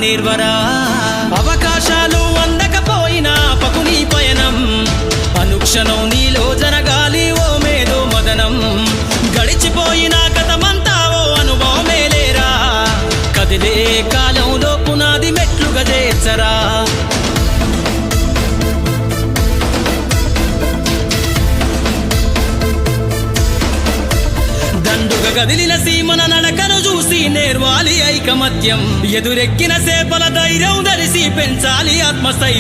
నేర్వరా అవకాశాలు అందకపోయినా పకుని పయనం అనుక్షణం నీలో జరగాలి ఓ మేధో మదనం గడిచిపోయిన గతమంతా ఓ అనుభవమే లేరా కదిలే కాలంలో పునాది మెట్లుగా చేర్చరా దండుగా గదిలిన సీమన నడకను చూసి నేర్వాలి ఐకమత్యం ఎదురెక్కిన సేపల ధైర్యం ధరిసి పెంచాలి ఆత్మస్థైర్యం